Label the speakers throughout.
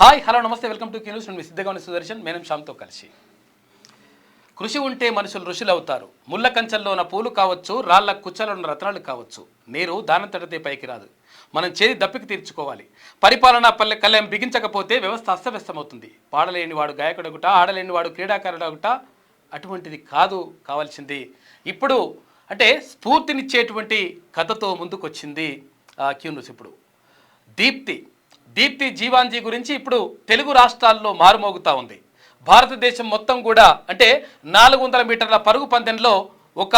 Speaker 1: Hi hello నమస్తే welcome to news. నేను మీ సిద్ధగాని సుదర్శన్. మేనం శ్యామ్తో కలిసి కృషి ఉంటే మనుషులు ఋషులు అవుతారు. ముళ్ళ కంచెల్లో ఉన్న పూలు కావచ్చు, రాళ్ల కుచ్చలో ఉన్న రత్నాలు కావచ్చు, నీరు దానంతటదే పైకి రాదు. మనం చేది దప్పికి తీర్చుకోవాలి. పరిపాలనా కళ్యాణం బిగించకపోతే వ్యవస్థ అస్తవ్యస్తమవుతుంది. పాడలేని వాడు గాయకుడగుట, ఆడలేని వాడు క్రీడాకారుడగుట అటువంటిది కాదు కావాల్సింది. ఇప్పుడు అంటే స్ఫూర్తినిచ్చేటువంటి కథతో ముందుకొచ్చింది క్యూన్యూస్. ఇప్పుడు దీప్తి జీవాంజీ గురించి ఇప్పుడు తెలుగు రాష్ట్రాల్లో మారుమోగుతూ ఉంది. భారతదేశం మొత్తం కూడా అంటే 400 మీటర్ల పరుగు పందెంలో ఒక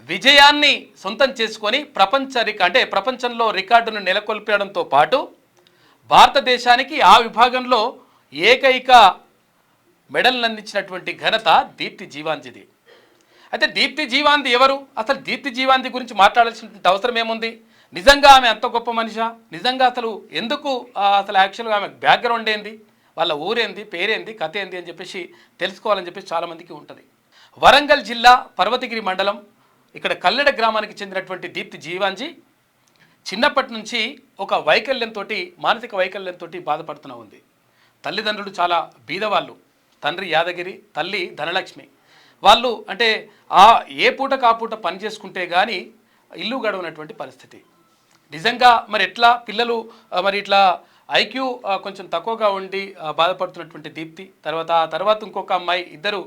Speaker 1: విజయాన్ని సొంతం చేసుకొని ప్రపంచంలో రికార్డును నెలకొల్పడంతో పాటు భారతదేశానికి ఆ విభాగంలో ఏకైక మెడల్ని అందించినటువంటి ఘనత దీప్తి జీవాంజీది. అయితే దీప్తి జీవాంజీ ఎవరు? అసలు దీప్తి జీవాంజీ గురించి మాట్లాడాల్సిన అవసరం ఏముంది? నిజంగా ఆమె అంత గొప్ప మనిషా? నిజంగా అసలు ఎందుకు అసలు యాక్చువల్గా ఆమె బ్యాక్గ్రౌండ్ ఏంది, వాళ్ళ ఊరేంది, పేరేంది, కథ ఏంది అని చెప్పేసి తెలుసుకోవాలని చెప్పేసి చాలామందికి ఉంటుంది. వరంగల్ జిల్లా పర్వతగిరి మండలం ఇక్కడ కల్లెడ గ్రామానికి చెందినటువంటి దీప్తి జీవాంజీ చిన్నప్పటి నుంచి ఒక మానసిక వైకల్యంతో బాధపడుతూ ఉంది. తల్లిదండ్రులు చాలా బీదవాళ్ళు. తండ్రి యాదగిరి, తల్లి ధనలక్ష్మి. వాళ్ళు అంటే ఏ పూటకు ఆ పూట పని చేసుకుంటే కానీ ఇల్లు గడవనటువంటి పరిస్థితి. నిజంగా మరి ఎట్లా పిల్లలు మరి ఇట్లా ఐక్యూ కొంచెం తక్కువగా ఉండి బాధపడుతున్నటువంటి దీప్తి, తర్వాత ఇంకొక అమ్మాయి, ఇద్దరు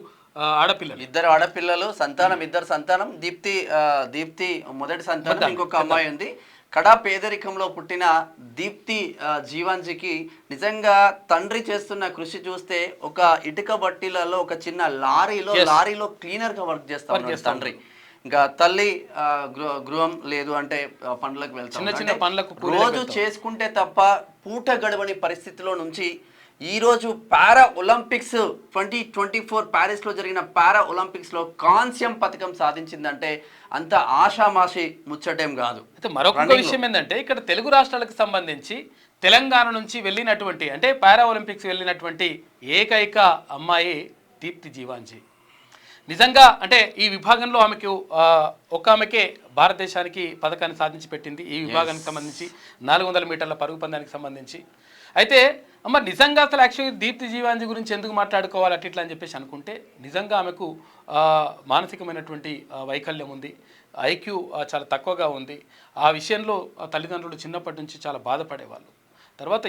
Speaker 2: ఆడపిల్లలు ఇద్దరు సంతానం. దీప్తి మొదటి సంతానం, ఇంకొక అమ్మాయి ఉంది. కడా పేదరికంలో పుట్టిన దీప్తి జీవాంజీకి నిజంగా తండ్రి చేస్తున్న కృషి చూస్తే ఒక ఇటుక బట్టీలలో ఒక చిన్న లారీలో క్లీనర్ గా వర్క్ చేస్తాడు తండ్రి. ఇంకా తల్లి గృహం లేదు అంటే పనులకు వెళ్తాం. రోజు చేసుకుంటే తప్ప పూట గడవని పరిస్థితిలో నుంచి ఈరోజు పారా ఒలింపిక్స్ 2024 ప్యారిస్లో జరిగిన పారా ఒలింపిక్స్లో కాంస్యం పథకం సాధించిందంటే అంత ఆషామాషి ముచ్చటేం కాదు.
Speaker 1: అయితే మరొక విషయం ఏంటంటే ఇక్కడ తెలుగు రాష్ట్రాలకు సంబంధించి తెలంగాణ నుంచి వెళ్ళినటువంటి అంటే పారా ఒలింపిక్స్ వెళ్ళినటువంటి ఏకైక అమ్మాయి దీప్తి జీవాంజీ. నిజంగా అంటే ఈ విభాగంలో ఆమెకే భారతదేశానికి పథకాన్ని సాధించి పెట్టింది. ఈ విభాగానికి సంబంధించి 400 మీటర్ల పరుగు పందానికి సంబంధించి. అయితే నిజంగా అసలు యాక్చువల్లీ దీప్తి జీవాంజీ గురించి ఎందుకు మాట్లాడుకోవాలి అట్లా అని చెప్పేసి అనుకుంటే, నిజంగా ఆమెకు మానసికమైనటువంటి వైకల్యం ఉంది. ఐక్యూ చాలా తక్కువగా ఉంది. ఆ విషయంలో తల్లిదండ్రులు చిన్నప్పటి నుంచి చాలా బాధపడేవాళ్ళు. తర్వాత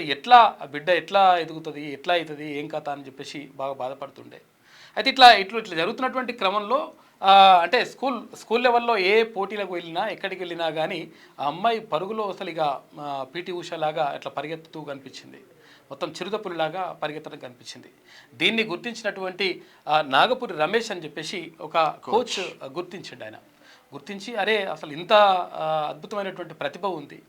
Speaker 1: బిడ్డ ఎట్లా ఎదుగుతుంది, ఎట్లా అవుతుంది, ఏం కథ అని చెప్పేసి బాగా బాధపడుతుండే. అయితే ఇట్లా జరుగుతున్నటువంటి క్రమంలో అంటే స్కూల్ లెవెల్లో ఏ పోటీలకు వెళ్ళినా ఎక్కడికి వెళ్ళినా కానీ ఆ అమ్మాయి పరుగులో అసలు ఇక పీటీ ఉషలాగా ఇట్లా పరిగెత్తుతూ కనిపించింది. మొత్తం చిరుతపులిలాగా పరిగెత్తడం కనిపించింది. దీన్ని గుర్తించినటువంటి నాగపురి రమేష్ అని చెప్పేసి ఒక కోచ్ గుర్తించిండు. ఆయన గుర్తించి అరే అసలు ఇంత అద్భుతమైనటువంటి ప్రతిభ ఉంది,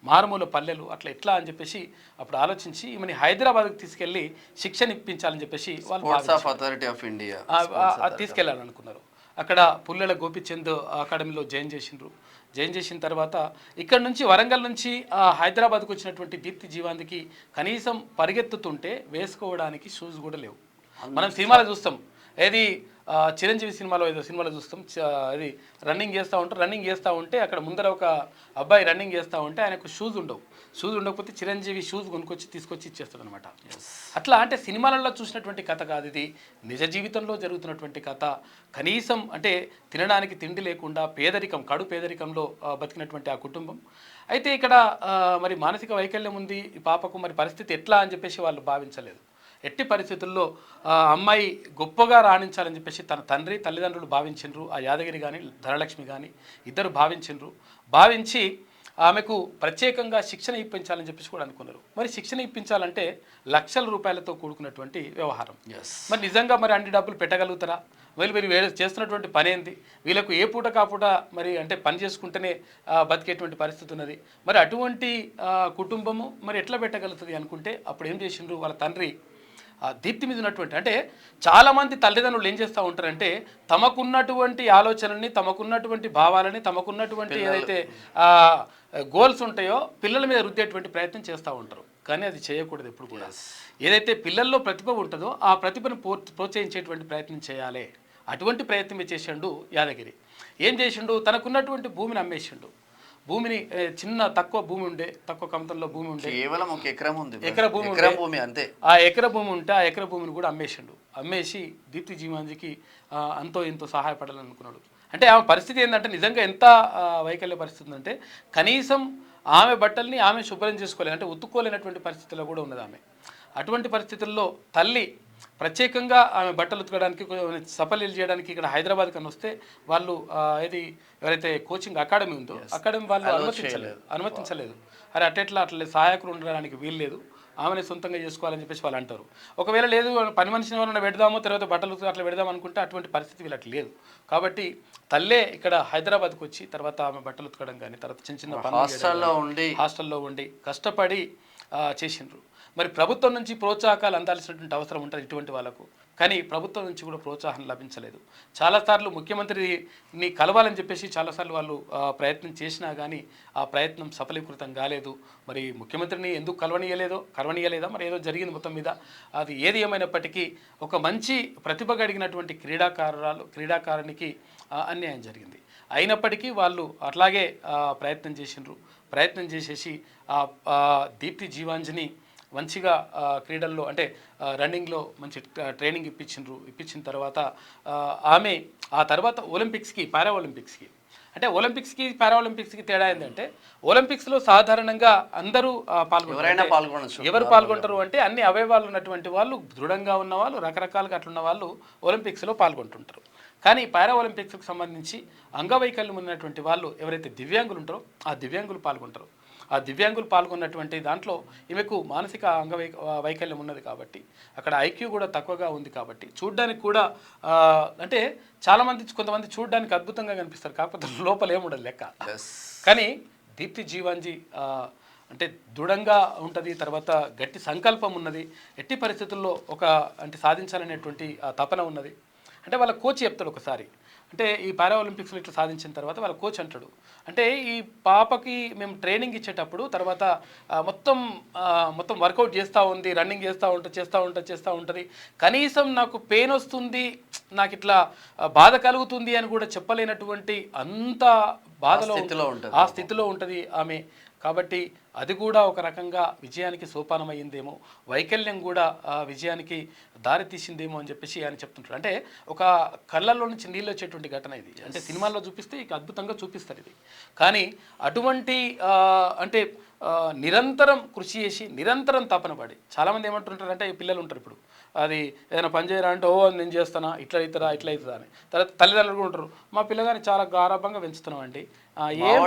Speaker 1: మారుమూల పల్లెలు అట్లా ఎట్లా అని చెప్పేసి అప్పుడు ఆలోచించి ఈమెని హైదరాబాద్కి తీసుకెళ్ళి శిక్షణ ఇప్పించాలని చెప్పేసి వాళ్ళు తీసుకెళ్ళాలనుకున్నారు. అక్కడ పుల్లెల గోపిచంద్ అకాడమీలో జాయిన్ చేసిన తర్వాత ఇక్కడ నుంచి వరంగల్ నుంచి హైదరాబాద్కు వచ్చినటువంటి దీప్తి జీవాంజీకి కనీసం పరిగెత్తుతుంటే వేసుకోవడానికి షూస్ కూడా లేవు. మనం సినిమాలో చూస్తాం, ఏది చిరంజీవి సినిమాలో చూస్తాం, అది రన్నింగ్ చేస్తూ ఉంటే అక్కడ ముందర ఒక అబ్బాయి రన్నింగ్ చేస్తూ ఉంటే ఆయనకు షూస్ ఉండకపోతే చిరంజీవి షూస్ తీసుకొచ్చి ఇచ్చేస్తాడు అనమాట. అట్లా అంటే సినిమాలలో చూసినటువంటి కథ కాదు, ఇది నిజ జీవితంలో జరుగుతున్నటువంటి కథ. కనీసం అంటే తినడానికి తిండి లేకుండా కడు పేదరికంలో బతికినటువంటి ఆ కుటుంబం. అయితే ఇక్కడ మరి మానసిక వైకల్యం ఉంది ఈ పాపకు, మరి పరిస్థితి ఎట్లా అని చెప్పేసి వాళ్ళు భావించలేదు. ఎట్టి పరిస్థితుల్లో అమ్మాయి గొప్పగా రాణించాలని చెప్పేసి తన తల్లిదండ్రులు భావించిండ్రు. ఆ యాదగిరి కానీ ధనలక్ష్మి కానీ ఇద్దరు భావించి ఆమెకు ప్రత్యేకంగా శిక్షణ ఇప్పించాలని చెప్పేసి కూడా అనుకున్నారు. మరి శిక్షణ ఇప్పించాలంటే లక్షల రూపాయలతో కూడుకున్నటువంటి వ్యవహారం. మరి నిజంగా మరి అన్ని డబ్బులు పెట్టగలుగుతారా? వీళ్ళు చేస్తున్నటువంటి పని ఏంది? వీళ్ళకు ఏ పూట కాపూట మరి అంటే పని చేసుకుంటేనే బతికేటువంటి పరిస్థితి ఉన్నది. మరి అటువంటి కుటుంబము మరి ఎట్లా పెట్టగలుగుతుంది అనుకుంటే అప్పుడు ఏం చేసిండ్రు వాళ్ళ తండ్రి దీప్తి మీద ఉన్నటువంటి అంటే చాలామంది తల్లిదండ్రులు ఏం చేస్తూ ఉంటారంటే తమకున్నటువంటి ఆలోచనల్ని, తమకున్నటువంటి భావాలని, తమకున్నటువంటి ఏదైతే గోల్స్ ఉంటాయో పిల్లల మీద రుద్దేటువంటి ప్రయత్నం చేస్తూ ఉంటారు. కానీ అది చేయకూడదు ఎప్పుడు కూడా. ఏదైతే పిల్లల్లో ప్రతిభ ఉంటుందో ఆ ప్రతిభను ప్రోత్సహించేటువంటి ప్రయత్నం చేయాలి. అటువంటి ప్రయత్నం చేసిండు యాదగిరి. ఏం చేసిండు? తనకున్నటువంటి భూమిని అమ్మేసిండు. భూమిని చిన్న తక్కువ భూమి ఉండే, తక్కువ కమతంలో భూమి ఉండే,
Speaker 2: కేవలం 1 ఎకరం ఉంది,
Speaker 1: ఎకరా భూమి
Speaker 2: ఎకరం భూమి అంతే.
Speaker 1: ఆ ఎకర భూమి ఉంటే ఆ ఎకర భూమిని కూడా అమ్మేసి దీప్తి జీవాంజీకి అంతో ఎంతో సహాయపడాలని అనుకున్నాడు. అంటే ఆమె పరిస్థితి ఏంటంటే నిజంగా ఎంత వైకల్య పరిస్థితి ఉందంటే కనీసం ఆమె బట్టల్ని ఆమె శుభ్రం చేసుకోలేదు, అంటే ఉతుక్కోలేనటువంటి పరిస్థితిలో కూడా ఉన్నది ఆమె. అటువంటి పరిస్థితుల్లో తల్లి ప్రత్యేకంగా ఆమె బట్టలు ఉతకడానికి సఫలీలు చేయడానికి ఇక్కడ హైదరాబాద్ కన్నా వస్తే వాళ్ళు ఏది ఎవరైతే కోచింగ్ అకాడమీ ఉందో అకాడమీ వాళ్ళు అనుమతించలేదు. అరే అట్లా సహాయకులు ఉండడానికి వీలు లేదు, ఆమెనే సొంతంగా చేసుకోవాలని చెప్పేసి వాళ్ళు అంటారు. ఒకవేళ లేదు పని మనిషిని ఎవరైనా పెడదామో తర్వాత బట్టలు అట్లా పెడదాం అనుకుంటే అటువంటి పరిస్థితి వీళ్ళకి లేదు. కాబట్టి తల్లే ఇక్కడ హైదరాబాద్కి వచ్చి తర్వాత ఆమె బట్టలు ఉతకడం కానీ తర్వాత చిన్న చిన్న హాస్టల్లో ఉండి కష్టపడి చేసిండ్రు. మరి ప్రభుత్వం నుంచి ప్రోత్సాహకాలు అందాల్సినటువంటి అవసరం ఉంటుంది ఇటువంటి వాళ్ళకు, కానీ ప్రభుత్వం నుంచి కూడా ప్రోత్సాహం లభించలేదు. చాలాసార్లు ముఖ్యమంత్రిని కలవాలని చెప్పేసి చాలాసార్లు వాళ్ళు ప్రయత్నం చేసినా కానీ ఆ ప్రయత్నం సఫలీకృతం కాలేదు. మరి ముఖ్యమంత్రిని ఎందుకు కలవనీయలేదా మరి ఏదో జరిగింది మొత్తం మీద. అది ఏది ఏమైనప్పటికీ ఒక మంచి ప్రతిభ కలిగినటువంటి క్రీడాకారునికి అన్యాయం జరిగింది. అయినప్పటికీ వాళ్ళు అట్లాగే ప్రయత్నం చేసేసి దీప్తి జీవాంజీని మంచిగా క్రీడల్లో అంటే రన్నింగ్లో మంచి ట్రైనింగ్ ఇప్పించిన తర్వాత ఆమె ఆ తర్వాత పారా ఒలింపిక్స్కి అంటే పారా తేడా ఏంటంటే ఒలింపిక్స్లో సాధారణంగా అందరూ ఎవరు పాల్గొంటారు అంటే అన్ని అవయవాలు ఉన్నటువంటి వాళ్ళు, దృఢంగా ఉన్న వాళ్ళు, రకరకాలుగా అట్లున్న వాళ్ళు ఒలింపిక్స్లో పాల్గొంటుంటారు. కానీ పారా ఒలింపిక్స్కి సంబంధించి అంగవైకల్యం ఉన్నటువంటి వాళ్ళు ఎవరైతే దివ్యాంగులు ఉంటారో ఆ దివ్యాంగులు పాల్గొంటారు. ఆ దివ్యాంగులు పాల్గొన్నటువంటి దాంట్లో ఈమెకు మానసిక వైకల్యం ఉన్నది కాబట్టి అక్కడ ఐక్యూ కూడా తక్కువగా ఉంది కాబట్టి చూడ్డానికి కూడా అంటే కొంతమంది చూడ్డానికి అద్భుతంగా కనిపిస్తారు, కాకపోతే లోపల ఏముండదు లెక్క. కానీ దీప్తి జీవాంజీ అంటే దృఢంగా ఉంటుంది, తర్వాత గట్టి సంకల్పం ఉన్నది, ఎట్టి పరిస్థితుల్లో అంటే సాధించాలనేటువంటి తపన ఉన్నది. అంటే వాళ్ళ కోచ్ చెప్తాడు ఒకసారి, అంటే ఈ పారా ఒలింపిక్స్లో ఇట్లా సాధించిన తర్వాత వాళ్ళ కోచ్ అంటాడు, అంటే ఈ పాపకి మేము ట్రైనింగ్ ఇచ్చేటప్పుడు తర్వాత మొత్తం వర్కౌట్ చేస్తూ ఉంది, రన్నింగ్ చేస్తూ ఉంటుంది, కనీసం నాకు పెయిన్ వస్తుంది, నాకు ఇట్లా బాధ కలుగుతుంది అని కూడా చెప్పలేనటువంటి అంత బాధలో ఆ స్థితిలో ఉంటుంది ఆమె. కాబట్టి అది కూడా ఒక రకంగా విజయానికి సోపానమైందేమో, వైకల్యం కూడా విజయానికి దారి తీసిందేమో అని చెప్పేసి ఆయన చెప్తుంటారు. అంటే ఒక కళ్ళల్లో నుంచి నీళ్ళు వచ్చేటువంటి ఘటన ఇది. అంటే సినిమాల్లో చూపిస్తే ఇక అద్భుతంగా చూపిస్తారు ఇది. కానీ అటువంటి అంటే నిరంతరం కృషి చేసి నిరంతరం తపన పడి చాలామంది ఏమంటుంటారంటే పిల్లలు ఉంటారు ఇప్పుడు అది ఏదైనా పని చేయరా అంటే నేను చేస్తానా ఇట్లా అవుతుందా అని. తర్వాత తల్లిదండ్రులు కూడా ఉంటారు, మా పిల్లగాని చాలా గారాభంగా పెంచుతున్నాం అండి, ఏం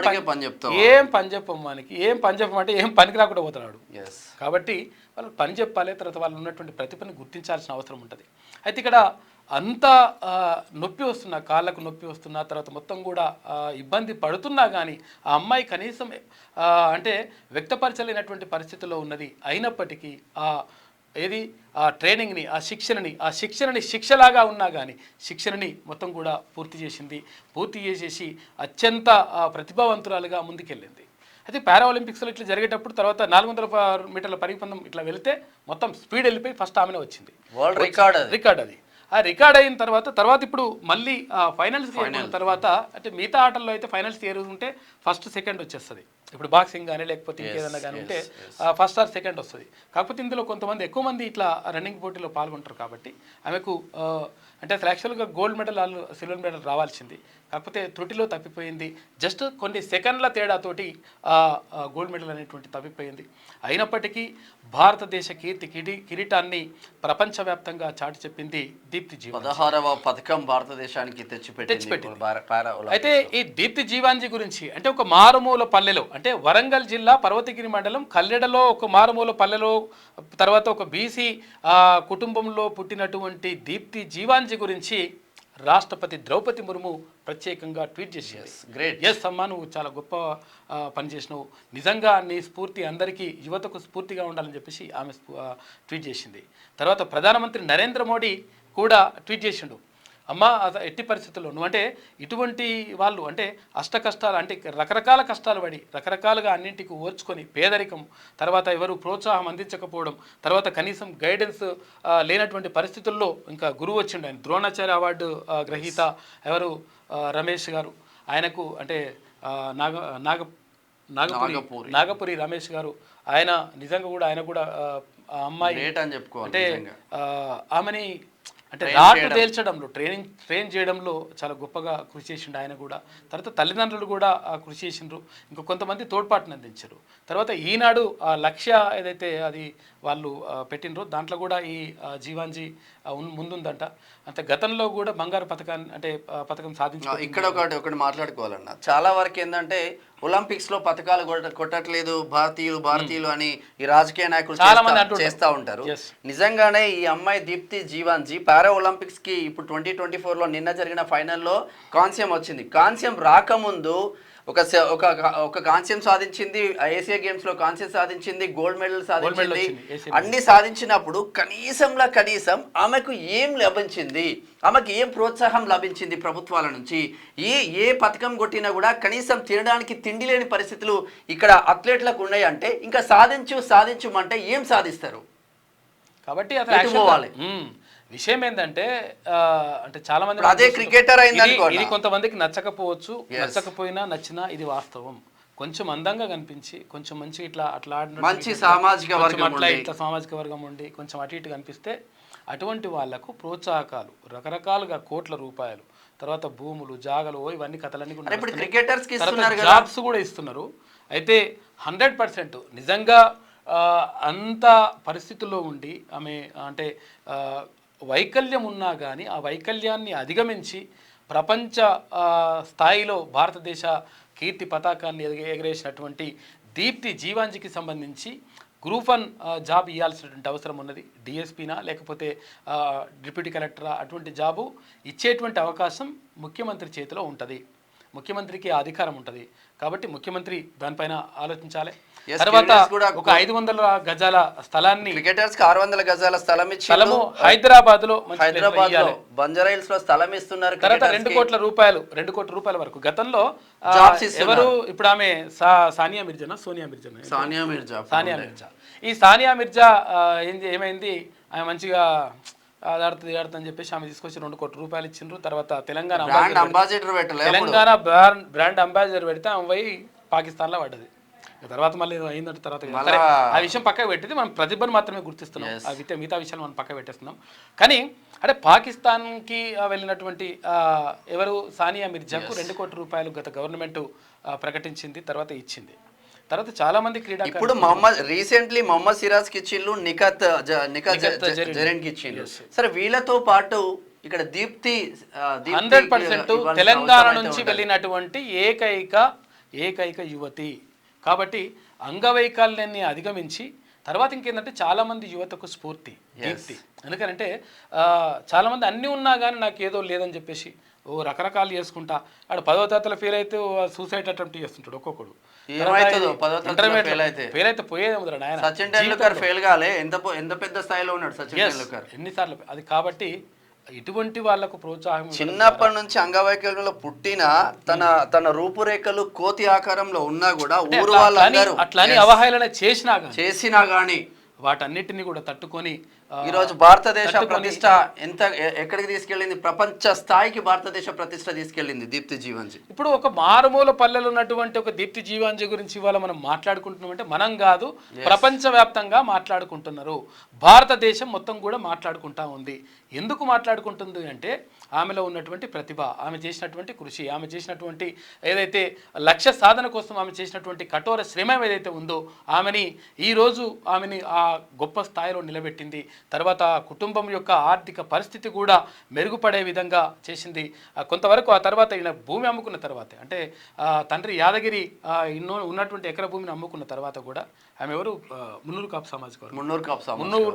Speaker 1: పని చెప్పం మనకి, ఏం పని చెప్పమంటే ఏం పనికి రాకుండా పోతున్నాడు. కాబట్టి వాళ్ళకి పని చెప్పాలి, తర్వాత వాళ్ళు ఉన్నటువంటి ప్రతిభను గుర్తించాల్సిన అవసరం ఉంటుంది. అయితే ఇక్కడ అంత నొప్పి వస్తున్నా, కాళ్ళకు నొప్పి వస్తున్నా, తర్వాత మొత్తం కూడా ఇబ్బంది పడుతున్నా కానీ ఆ అమ్మాయి కనీసం అంటే వ్యక్తపరచలేనటువంటి పరిస్థితిలో ఉన్నది. అయినప్పటికీ ఆ ట్రైనింగ్ని ఆ శిక్షణని శిక్షలాగా ఉన్నా కానీ శిక్షణని మొత్తం కూడా పూర్తి చేసేసి అత్యంత ప్రతిభావంతురాలుగా ముందుకెళ్ళింది. అయితే పారా ఒలింపిక్స్లో ఇట్లా జరిగేటప్పుడు తర్వాత 400 మీటర్ల పరిగెత్తం ఇట్లా వెళితే మొత్తం స్పీడ్ వెళ్ళిపోయి ఫస్ట్ ఆమెనే వచ్చింది,
Speaker 2: వరల్డ్ రికార్డ్ అది.
Speaker 1: ఆ రికార్డ్ అయిన తర్వాత ఇప్పుడు మళ్ళీ ఫైనల్స్కి వెళ్ళిన తర్వాత అంటే మిగతా ఆటల్లో అయితే ఫైనల్స్కి ఏ రోజు ఉంటే ఫస్ట్ సెకండ్ వచ్చేస్తుంది. ఇప్పుడు బాక్సింగ్ కానీ లేకపోతే ఇంకేదన్నా కానీ ఉంటే ఫస్ట్ ఆర్ సెకండ్ వస్తుంది. కాకపోతే ఇందులో కొంతమంది ఎక్కువ మంది ఇట్లా రన్నింగ్ పోటీలో పాల్గొంటారు కాబట్టి ఆమెకు అంటే అసలు యాక్చువల్గా గోల్డ్ మెడల్ సిల్వర్ మెడల్ రావాల్సింది, కాకపోతే త్రుటిలో తప్పిపోయింది. జస్ట్ కొన్ని సెకండ్ల తేడాతోటి గోల్డ్ మెడల్ అనేటువంటి తప్పిపోయింది. అయినప్పటికీ భారతదేశ కిరీటాన్ని ప్రపంచవ్యాప్తంగా చాటి చెప్పింది దీప్తి జీవాంజీ.
Speaker 2: 16వ పథకం భారతదేశానికి తెచ్చిపెట్టింది.
Speaker 1: అయితే ఈ దీప్తి జీవాంజీ గురించి అంటే ఒక మారుమూల పల్లెలో అంటే వరంగల్ జిల్లా పర్వతగిరి మండలం కల్లెడలో ఒక మారుమూల పల్లెలో తర్వాత ఒక బీసీ కుటుంబంలో పుట్టినటువంటి దీప్తి జీవాంజీ గురించి రాష్ట్రపతి ద్రౌపది ముర్ము ప్రత్యేకంగా ట్వీట్ చేసింది.
Speaker 2: గ్రేట్,
Speaker 1: ఎస్ అమ్మా, నువ్వు చాలా గొప్ప పని చేసినావు, నిజంగా నీ స్ఫూర్తి అందరికీ యువతకు స్ఫూర్తిగా ఉండాలని చెప్పేసి ఆమె ట్వీట్ చేసింది. తర్వాత ప్రధానమంత్రి నరేంద్ర మోడీ కూడా ట్వీట్ చేసిండు, అమ్మ ఎట్టి పరిస్థితుల్లో నువ్వు అంటే ఇటువంటి వాళ్ళు అంటే అష్ట కష్టాలు అంటే రకరకాల కష్టాలు పడి రకరకాలుగా అన్నింటికి ఓర్చుకొని పేదరికం, తర్వాత ఎవరు ప్రోత్సాహం అందించకపోవడం, తర్వాత కనీసం గైడెన్స్ లేనటువంటి పరిస్థితుల్లో ఇంకా గురువు వచ్చిండు, ఆయన ద్రోణాచార్య అవార్డు గ్రహీత ఎవరు రమేష్ గారు, ఆయనకు అంటే నాగపురి రమేష్ గారు, ఆయన నిజంగా కూడా ఆయన కూడా ఆ అమ్మాయి
Speaker 2: గ్రేట్ అని చెప్పుకోవాలి
Speaker 1: అంటే
Speaker 2: నిజంగా.
Speaker 1: ఆమెని అంటే రాటు తేల్చడంలో ట్రైన్ చేయడంలో చాలా గొప్పగా కృషి చేసిండు ఆయన కూడా. తర్వాత తల్లిదండ్రులు కూడా కృషి చేసిండ్రు, ఇంకా కొంతమంది తోడ్పాటును అందించారు. తర్వాత ఈనాడు ఆ లక్ష్య ఏదైతే అది వాళ్ళు పెట్టినరో దాంట్లో కూడా ఈ జీవాంజీ ముందుందంట. అంటే గతంలో కూడా బంగారు పథకాన్ని అంటే పథకం సాధించారు.
Speaker 2: ఇక్కడ ఒకటి మాట్లాడుకోవాలన్న, చాలా వరకు ఏంటంటే ఒలింపిక్స్ లో పథకాలు కొట్టట్లేదు భారతీయులు అని ఈ రాజకీయ నాయకులు
Speaker 1: చాలా మంది
Speaker 2: చేస్తూ ఉంటారు. నిజంగానే ఈ అమ్మాయి దీప్తి జీవాంజీ పారా ఒలింపిక్స్ కి ఇప్పుడు 2024 లో నిన్న జరిగిన ఫైనల్లో కాంస్యం వచ్చింది. కాంస్యం రాకముందు ఒక కాంస్యం సాధించింది, ఏషియా గేమ్స్ లో కాంస్యం సాధించింది, గోల్డ్ మెడల్ సాధించింది. అన్ని సాధించినప్పుడు కనీసం ఆమెకు ఏం లభించింది, ఆమెకు ఏం ప్రోత్సాహం లభించింది ప్రభుత్వాల నుంచి? ఏ పథకం కొట్టినా కూడా కనీసం తినడానికి తిండి లేని పరిస్థితులు ఇక్కడ అథ్లెట్లకు ఉన్నాయి. అంటే ఇంకా సాధించమంటే ఏం సాధిస్తారు?
Speaker 1: కాబట్టి అసలు విషయం ఏంటంటే అంటే చాలా మంది
Speaker 2: అదే క్రికెటర్
Speaker 1: ఇది కొంతమందికి నచ్చకపోవచ్చు, నచ్చకపోయినా నచ్చినా ఇది వాస్తవం. కొంచెం అందంగా కనిపించి కొంచెం మంచి అట్లా
Speaker 2: మంచి సామాజిక
Speaker 1: వర్గం ఉండి కొంచెం అటు ఇటు కనిపిస్తే అటువంటి వాళ్లకు ప్రోత్సాహకాలు రకరకాలుగా కోట్ల రూపాయలు, తర్వాత భూములు, జాగలు, ఇవన్నీ కథలన్నీ జాబ్స్ కూడా ఇస్తున్నారు. అయితే 100% నిజంగా అంత పరిస్థితుల్లో ఉండి ఆమె అంటే వైకల్యం ఉన్నా కానీ ఆ వైకల్యాన్ని అధిగమించి ప్రపంచ స్థాయిలో భారతదేశ కీర్తి పతాకాన్ని ఎగరేసినటువంటి దీప్తి జీవాంజీకి సంబంధించి గ్రూప్ 1 జాబ్ ఇవ్వాల్సినటువంటి అవసరం ఉన్నది. డిఎస్పీనా లేకపోతే డిప్యూటీ కలెక్టరా అటువంటి జాబు ఇచ్చేటువంటి అవకాశం ముఖ్యమంత్రి చేతిలో ఉంటుంది. ముఖ్యమంత్రికి అధికారం ఉంటుంది కాబట్టి ముఖ్యమంత్రి దానిపైన ఆలోచించాలి. తర్వాత ఒక 500 గజాల స్థలాన్ని
Speaker 2: క్రికెటర్స్ కి 600 గజాల స్థలము
Speaker 1: హైదరాబాద్ లో
Speaker 2: బంజారాహిల్స్ లో స్థలం ఇస్తున్నారు.
Speaker 1: తర్వాత 2 కోట్ల రూపాయల వరకు గతంలో ఎవరు ఇప్పుడు ఆమె సోనియా మిర్జా ఈ సానియా మిర్జా ఏమైంది, ఆమె మంచిగా ఆడుతుందని చెప్పేసి ఆమె తీసుకొచ్చి 2 కోట్ల రూపాయలు ఇచ్చిండ్రు. తర్వాత తెలంగాణ బ్రాండ్ అంబాసిడర్ పెడితే ఆమె పోయి పాకిస్తాన్లో పడ్డది. తర్వాత మళ్ళీ అయిందంటే తర్వాత ఆ విషయం పక్కకు పెట్టింది, మనం ప్రతిభను మాత్రమే గుర్తిస్తున్నాం. ఆ మిగతా విషయాలు మనం పక్కకు పెట్టేస్తున్నాం. కానీ అంటే పాకిస్తాన్కి వెళ్ళినటువంటి ఎవరు సానియా మిర్జాకు 2 కోట్ల రూపాయలు గత గవర్నమెంట్ ప్రకటించింది, తర్వాత ఇచ్చింది. తర్వాత చాలా మంది క్రీడాకారులు
Speaker 2: ఇప్పుడు రీసెంట్లీ మొహమ్మద్ సిరాజ్ కి ఇచ్చిళ్ళు, నిఖత్ జరీన్ కి ఇచ్చిళ్ళు. సరే వీళ్ళతో పాటు ఇక్కడ దీప్తి
Speaker 1: 100% తెలంగాణ నుంచి వెళ్ళినటువంటి ఏకైక యువతి కాబట్టి అంగవైకల్యాన్ని అధిగమించి తర్వాత ఇంకేంటంటే చాలా మంది యువతకు స్ఫూర్తి దీప్తి. ఎందుకంటే చాలా మంది అన్నీ ఉన్నా కానీ నాకు ఏదో లేదని చెప్పేసి రకరకాలు చేసుకుంటా ఆడు 10వ తరగతిలో ఫెయిల్ అయితే సూసైడ్ అటెంప్ట్ చేస్తుంటాడు ఒక్కొక్కడు. ఫెయిల్ అయితే పోయేది ఆయన.
Speaker 2: సచిన్ టెండూల్కర్ ఫెయిల్ కాలే, ఎంత పెద్ద స్థాయిలో ఉన్నాడు సచిన్ టెండూల్కర్
Speaker 1: ఎన్నిసార్లు. అది కాబట్టి ఇటువంటి వాళ్లకు ప్రోత్సాహం
Speaker 2: చిన్నప్పటి నుంచి అంగవైకల్యంలో పుట్టిన తన రూపురేఖలు కోతి ఆకారంలో ఉన్నా కూడా ఊరు వాళ్ళందరూ
Speaker 1: అట్లాని అవహేళన
Speaker 2: చేసినా గానీ
Speaker 1: వాటన్నిటిని కూడా తట్టుకొని
Speaker 2: ఈరోజు భారతదేశ ప్రతిష్ట ఎక్కడికి తీసుకెళ్ళింది, ప్రపంచ స్థాయికి భారతదేశ ప్రతిష్ట తీసుకెళ్ళింది దీప్తి జీవాంజీ.
Speaker 1: ఇప్పుడు ఒక మారుమూల పల్లెలు ఉన్నటువంటి ఒక దీప్తి జీవాంజీ గురించి ఇవాళ మనం మాట్లాడుకుంటున్నాం అంటే మనం కాదు, ప్రపంచవ్యాప్తంగా మాట్లాడుకుంటున్నారు. భారతదేశం మొత్తం కూడా మాట్లాడుకుంటా ఉంది. ఎందుకు మాట్లాడుకుంటుంది అంటే ఆమెలో ఉన్నటువంటి ప్రతిభ, ఆమె చేసినటువంటి కృషి, ఆమె చేసినటువంటి ఏదైతే లక్ష్య సాధన కోసం ఆమె చేసినటువంటి కఠోర శ్రమ ఏదైతే ఉందో ఈరోజు ఆమెని ఆ గొప్ప స్థాయిలో నిలబెట్టింది. తర్వాత కుటుంబం యొక్క ఆర్థిక పరిస్థితి కూడా మెరుగుపడే విధంగా చేసింది. కొంతవరకు ఆ తర్వాత ఈయన భూమి అమ్ముకున్న తర్వాత అంటే తండ్రి యాదగిరి ఉన్నటువంటి ఎకర భూమిని అమ్ముకున్న తర్వాత కూడా ఆమె ఎవరు మున్నూరు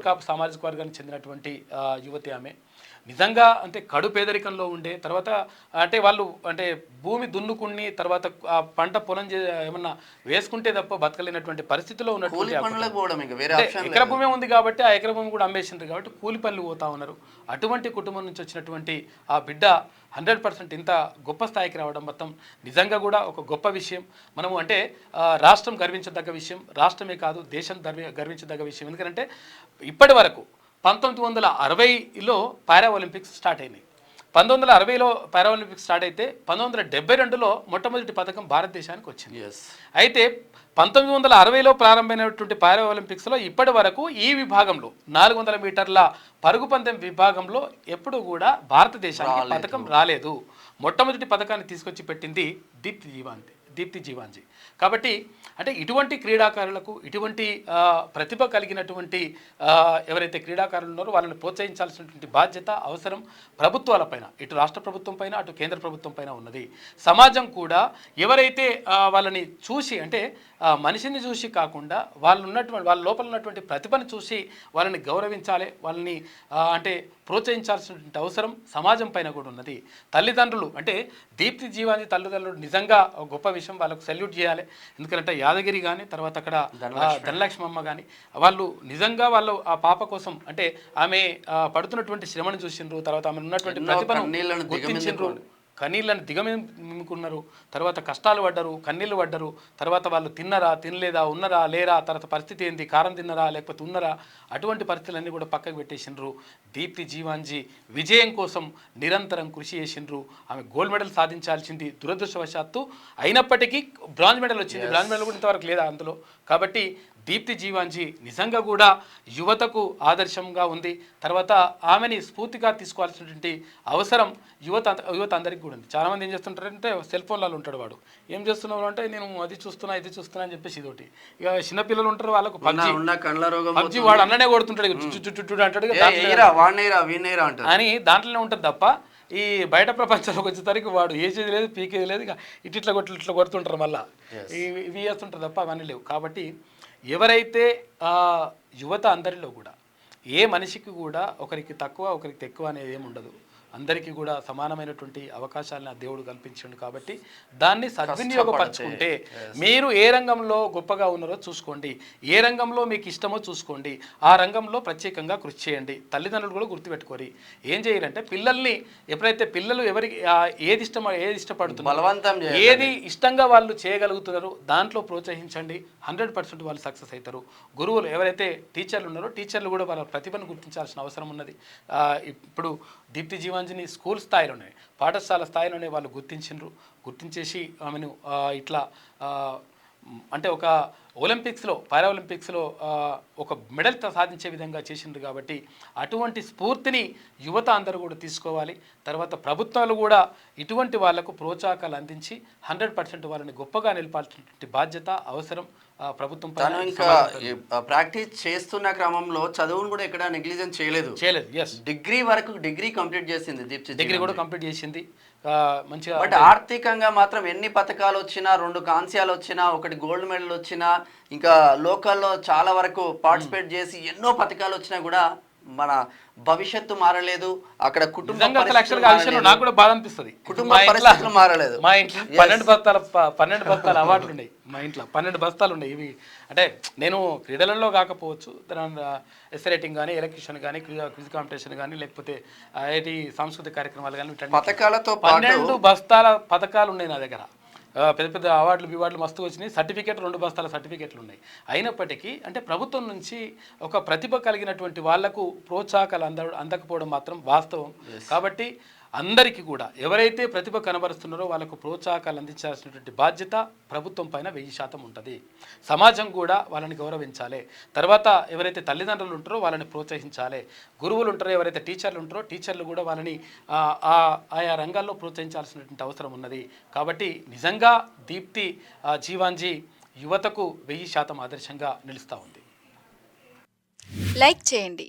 Speaker 1: కాపు సామాజిక వర్గానికి చెందినటువంటి యువతి. ఆమె నిజంగా అంటే కడు పేదరికంలో ఉండే తర్వాత అంటే వాళ్ళు అంటే భూమి దున్నుకుని తర్వాత ఆ పంట పొలం ఏమన్నా వేసుకుంటే తప్ప బతకలేనటువంటి పరిస్థితిలో ఉన్నటువంటి ఎకర భూమి ఉంది కాబట్టి ఆ ఎకర భూమి కూడా అమ్మేసిండ్రు కాబట్టి కూలి పనులు పోతా ఉన్నారు. అటువంటి కుటుంబం నుంచి వచ్చినటువంటి ఆ బిడ్డ 100% ఇంత గొప్ప స్థాయికి రావడం మొత్తం నిజంగా కూడా ఒక గొప్ప విషయం. మనము అంటే రాష్ట్రం గర్వించదగ్గ విషయం, రాష్ట్రమే కాదు దేశం గర్వించదగ్గ విషయం. ఎందుకంటే ఇప్పటి వరకు 1960లో పారా ఒలింపిక్స్ స్టార్ట్ అయినాయి. 1960లో పారాలింపిక్స్ స్టార్ట్ అయితే 1972లో మొట్టమొదటి పథకం భారతదేశానికి వచ్చింది. అయితే 1960లో ప్రారంభమైనటువంటి పారాలింపిక్స్లో ఇప్పటి వరకు ఈ విభాగంలో 400 మీటర్ల పరుగు పందెం విభాగంలో ఎప్పుడు కూడా భారతదేశానికి పథకం రాలేదు. మొట్టమొదటి పథకాన్ని తీసుకొచ్చి పెట్టింది దీప్తి జీవాంజీ. కాబట్టి అంటే ఇటువంటి క్రీడాకారులకు ఇటువంటి ప్రతిభ కలిగినటువంటి ఎవరైతే క్రీడాకారులు ఉన్నారో వాళ్ళని ప్రోత్సహించాల్సినటువంటి బాధ్యత అవసరం ప్రభుత్వాలపైన, ఇటు రాష్ట్ర ప్రభుత్వం పైన అటు కేంద్ర ప్రభుత్వం పైన ఉన్నది. సమాజం కూడా ఎవరైతే వాళ్ళని చూసి అంటే మనిషిని చూసి కాకుండా వాళ్ళ లోపల ఉన్నటువంటి ప్రతిభను చూసి వాళ్ళని గౌరవించాలి, వాళ్ళని అంటే ప్రోత్సహించాల్సినటువంటి అవసరం సమాజం పైన కూడా ఉన్నది. తల్లిదండ్రులు అంటే దీప్తి జీవాంజీ తల్లిదండ్రులు నిజంగా గొప్ప విషయం, వాళ్ళకు సెల్యూట్ చేయాలి. ఎందుకంటే యాదగిరి కానీ తర్వాత అక్కడ ధనలక్ష్మమ్మ కానీ వాళ్ళు నిజంగా వాళ్ళు ఆ పాప కోసం అంటే ఆమె పడుతున్నటువంటి శ్రమను చూసిండ్రు, తర్వాత ఆమె ఉన్నటువంటి ప్రతిభను గుర్తించిండ్రు, కన్నీళ్ళని దిగమింగుకున్నారు, తర్వాత కష్టాలు పడ్డరు, కన్నీళ్ళు పడ్డరు, తర్వాత వాళ్ళు తిన్నరా తినలేదా, ఉన్నరా లేరా, తర్వాత పరిస్థితి ఏంది, కారం తిన్నరా లేకపోతే ఉన్నరా, అటువంటి పరిస్థితులన్నీ కూడా పక్కకు పెట్టేసిండ్రు. దీప్తి జీవాంజీ విజయం కోసం నిరంతరం కృషి చేసిండ్రు. ఆమె గోల్డ్ మెడల్ సాధించాల్సింది, దురదృష్టవశాత్తు అయినప్పటికీ బ్రాంజ్ మెడల్ వచ్చింది. బ్రాంజ్ మెడల్ కూడా ఇంతవరకు లేదా అందులో. కాబట్టి దీప్తి జీవాంజీ నిజంగా కూడా యువతకు ఆదర్శంగా ఉంది. తర్వాత ఆమెని స్ఫూర్తిగా తీసుకోవాల్సినటువంటి అవసరం యువత అందరికీ కూడా ఉంది. చాలామంది ఏం చేస్తుంటారంటే సెల్ ఫోన్లలో ఉంటాడు, వాడు ఏం చేస్తున్నావు అంటే నేను అది చూస్తున్నా ఇది చూస్తున్నా అని చెప్పేసి ఇదొకటి. ఇక చిన్నపిల్లలు ఉంటారు, వాళ్ళకు పబ్జీ వాడు అన్ననే కొడుతుంటాడు, చుట్టూ అంటాడు అని దాంట్లోనే ఉంటుంది తప్ప ఈ బయట ప్రపంచంలోకి వచ్చేసరికి వాడు ఏసేది లేదు పీకేది లేదు. ఇక ఇట్లా కొడుతుంటారు, మళ్ళీ ఇవి చేస్తుంటారు తప్ప అవన్నీ లేవు. కాబట్టి ఎవరైతే యువత అందరిలో కూడా ఏ మనిషికి కూడా ఒకరికి తక్కువ ఒకరికి ఎక్కువ అనేది ఏమి ఉండదు, అందరికీ కూడా సమానమైనటువంటి అవకాశాలను ఆ దేవుడు కల్పించండు. కాబట్టి దాన్ని సద్వినియోగపరచుకుంటే మీరు ఏ రంగంలో గొప్పగా ఉన్నారో చూసుకోండి, ఏ రంగంలో మీకు ఇష్టమో చూసుకోండి, ఆ రంగంలో ప్రత్యేకంగా కృషి చేయండి. తల్లిదండ్రులు కూడా గుర్తుపెట్టుకోరి. ఏం చేయాలంటే పిల్లల్ని ఎప్పుడైతే పిల్లలు ఎవరికి ఏది ఇష్టపడుతున్నారు, ఏది ఇష్టంగా వాళ్ళు చేయగలుగుతున్నారో దాంట్లో ప్రోత్సహించండి. 100% వాళ్ళు సక్సెస్ అవుతారు. గురువులు ఎవరైతే టీచర్లు ఉన్నారో టీచర్లు కూడా వాళ్ళ ప్రతిభను గుర్తించాల్సిన అవసరం ఉన్నది. ఇప్పుడు దీప్తి జీవాంజీని స్కూల్ స్థాయిలోనే పాఠశాల స్థాయిలోనే వాళ్ళు గుర్తించేసి ఆమెను ఇట్లా అంటే ఒక ఒలింపిక్స్లో పారాలింపిక్స్లో ఒక మెడల్ సాధించే విధంగా చేసిండ్రు. కాబట్టి అటువంటి స్ఫూర్తిని యువత అందరూ కూడా తీసుకోవాలి. తర్వాత ప్రభుత్వాలు కూడా ఇటువంటి వాళ్లకు ప్రోత్సాహకాలు అందించి 100% వాళ్ళని గొప్పగా నిలపాల్సినటువంటి బాధ్యత అవసరం ప్రభుత్వం.
Speaker 2: ఇంకా ప్రాక్టీస్ చేస్తున్న క్రమంలో చదువును కూడా ఎక్కడ నెగ్లిజెన్స్ చేయలేదు.
Speaker 1: ఎస్,
Speaker 2: డిగ్రీ కంప్లీట్ చేసింది దీప్తి.
Speaker 1: డిగ్రీ కూడా కంప్లీట్ చేసింది మంచిగా.
Speaker 2: బట్ ఆర్థికంగా మాత్రం ఎన్ని పథకాలు వచ్చినా, 2 కాంస్యాలు వచ్చినా, 1 గోల్డ్ మెడల్ వచ్చినా, ఇంకా లోకల్లో చాలా వరకు పార్టిసిపేట్ చేసి ఎన్నో పథకాలు వచ్చినా కూడా మన భవిష్యత్తు మారలేదు. అక్కడ కుటుంబ
Speaker 1: నాకు కూడా బాధ అనిపిస్తుంది,
Speaker 2: కుటుంబ పరిస్థితులు మారలేదు.
Speaker 1: మా ఇంట్లో 12 బస్తాల అవార్డులు ఉన్నాయి. మా ఇంట్లో 12 బస్తాలు ఉన్నాయి. ఇవి అంటే నేను క్రీడలలో కాకపోవచ్చు, ఎస్ఏ రైటింగ్ కానీ, ఎలక్ట్రిషన్ కానీ, క్విజ్ కాంపిటీషన్ కానీ, లేకపోతే ఐఐటి సాంస్కృతిక కార్యక్రమాలు కానీ,
Speaker 2: పథకాలతో
Speaker 1: 12 బస్తాల పథకాలు ఉన్నాయి నా దగ్గర. పెద్ద పెద్ద అవార్డులు మస్తు వచ్చినాయి. 2 బస్తాల సర్టిఫికెట్లు ఉన్నాయి. అయినప్పటికీ అంటే ప్రభుత్వం నుంచి ఒక ప్రతిభ కలిగినటువంటి వాళ్లకు ప్రోత్సాహకాలు అందకపోవడం మాత్రం వాస్తవం. కాబట్టి అందరికీ కూడా ఎవరైతే ప్రతిభ కనబరుస్తున్నారో వాళ్ళకు ప్రోత్సాహకాలు అందించాల్సినటువంటి బాధ్యత ప్రభుత్వం పైన 1000% ఉంటుంది. సమాజం కూడా వాళ్ళని గౌరవించాలి. తర్వాత ఎవరైతే తల్లిదండ్రులు ఉంటారో వాళ్ళని ప్రోత్సహించాలి. గురువులు ఉంటారో, ఎవరైతే టీచర్లు ఉంటారో టీచర్లు కూడా వాళ్ళని ఆయా రంగాల్లో ప్రోత్సహించాల్సినటువంటి అవసరం ఉన్నది. కాబట్టి నిజంగా దీప్తి జీవాంజీ యువతకు 1000% ఆదర్శంగా నిలుస్తూ ఉంది.
Speaker 3: లైక్ చేయండి,